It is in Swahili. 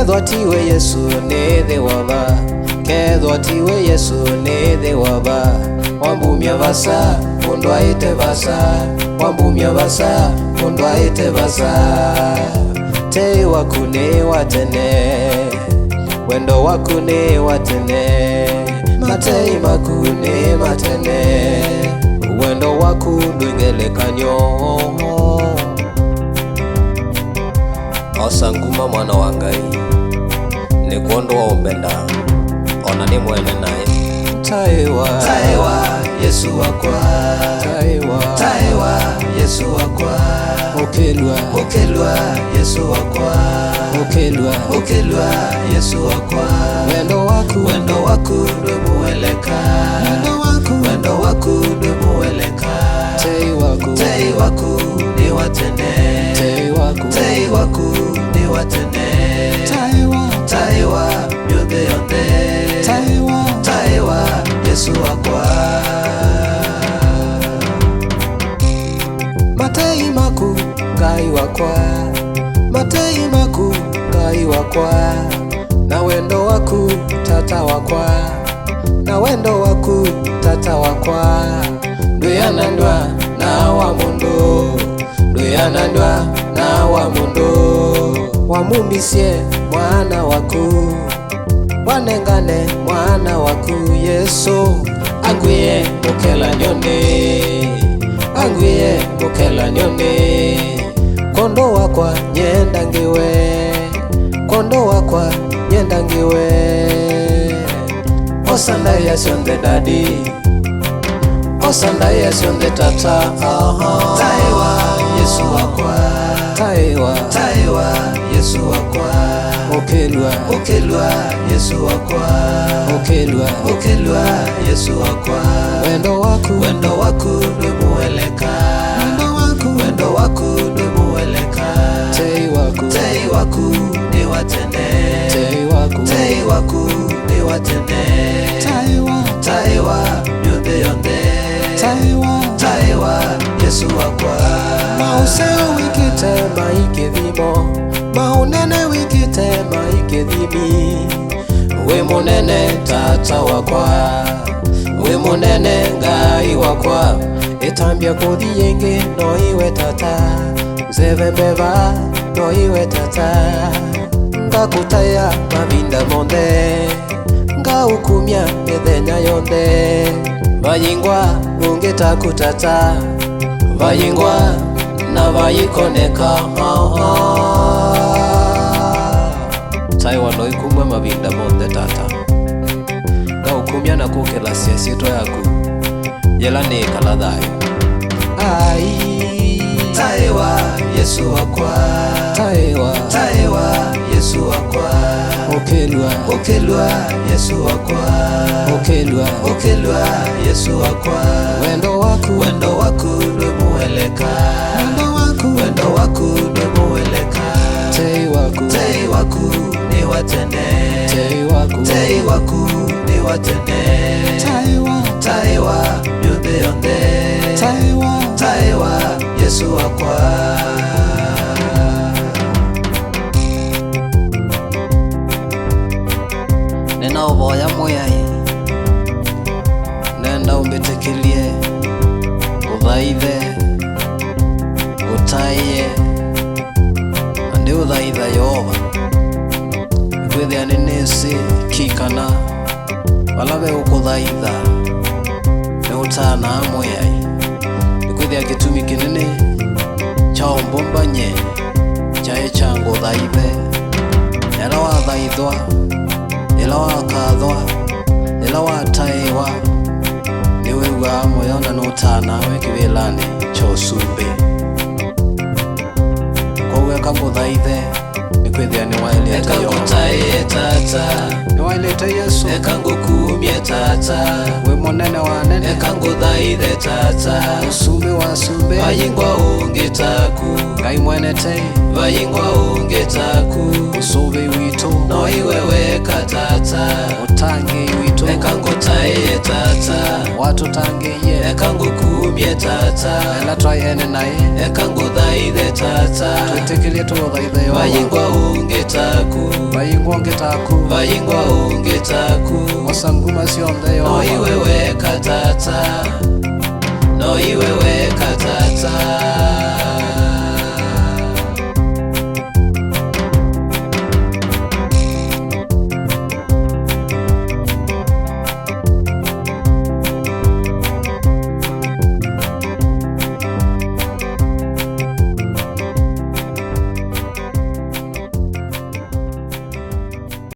Kethwa tiwe Yesu nithi waba, kethwa tiwe Yesu nithi waba. Wambumia basa mundu aite basa, wambumia basa mundu aite basa. Tei waku ni watene, wendo waku ni watene. Matei maku ni matene, wendo waku ndwingelekanyo. Osanguma mwana wa Ngai ni kuondoa umbenda, ona ni mwene naye. Taiwa, taiwa Yesu wakwa, taiwa, taiwa Yesu wakwa. Okelwa, okelwa Yesu wakwa, okelwa, okelwa Yesu wakwa. Wendo waku, wendo waku ndwe mueleka, wendo waku, wendo waku ndwe mueleka. Tei waku ni watene, tei waku ni watene. Taiwa yonde yonde, taiwa Yesu wakwa. Matei maku Ngai wakwa, matei maku Ngai wakwa. Na wendo waku tata wakwa, na wendo waku tata wakwa. Nduyanandwa na wa mundu, nduyanandwa na wa mundu. Wamumisye mwana waku, wanengane mwana waku. Yesu angwiye mukela nyoni, angwiye mukela nyoni. Kondo wakwa nyenda ngiwe, kondo wakwa nyenda ngiwe. Osanda yasionde dadi, osanda yasionde tata. Taiwa Yesu wakwa, taiwa, taiwa Yesu wakwa. Okelwa, okelwa Yesu wakwa, okelwa, okelwa Yesu wakwa. Wendo waku, wendo waku ndwe mueleka, wendo waku, wendo waku ndwe mueleka. Tei waku ni watene, tei waku ni watene. Taiwa yonde yonde, taiwa Yesu wakwa. Mauseo wikite maikethimo, maunene wikite maikethimi. We munene tata wakwa, we munene Ngai wakwa. Etambia kuthi yengi no iwe tata, mzevembeva no iwe tata. Ngakutaya mavinda monde, ngaukumya mithenya yonde. Vayingwa ungitakutata, vayingwa na vayikoneka. Taiwa no ikumwe mavinda monde tata, ngaukumya na kukela siesito yaku yela ni kaladhayo. Ai, taiwa Yesu wakwa, taiwa, taiwa Yesu wakwa. Okelwa, okelwa Yesu wakwa, okelwa, okelwa Yesu wakwa. Wendo waku, wendo waku ndwe mueleka, wendo waku, wendo waku ndwe mueleka. Tei waku ni watene, tei waku ni watene. Taiwa yonde yonde, taiwa Yesu wakwa. Nena uvoya moyai, nenda umbitekilie, uthaithe, utaiye. Andi uthaitha Yehova, ikwithia ninisi kikana. Walawe ukuthaitha ni utana moyai, ikwithia gitumi kinene cha umbumbanye chae changu thaithe. Ela wathaithwa, ela wakathwa, ela wataiwa. Niwe wa moyo na nutana wekiwilani cha usumbi. Kowe kamuthaithe, ikwithia ni waileta Yehova. Ekangutaye tata, ni waileta Yesu. Ekangukumye tata, we munene wa nene. Ekanguthaithe tata, usumbi wa sumbi. Vayingwa ungitaku, Ngai mwene tei. Vayingwa ungitaku, usubi witu no iwe weka tata. Utangi witu ekangutaye tata, watu tangiye. Ekangukumye tata, ela twayene naye. Ekanguthaithe thaithe tata twitikirie tuthaithe yo vayingwa ungi taku vayingwa ungi taku vayingwa ungi taku masanguma cionthe yo no iwe weka tata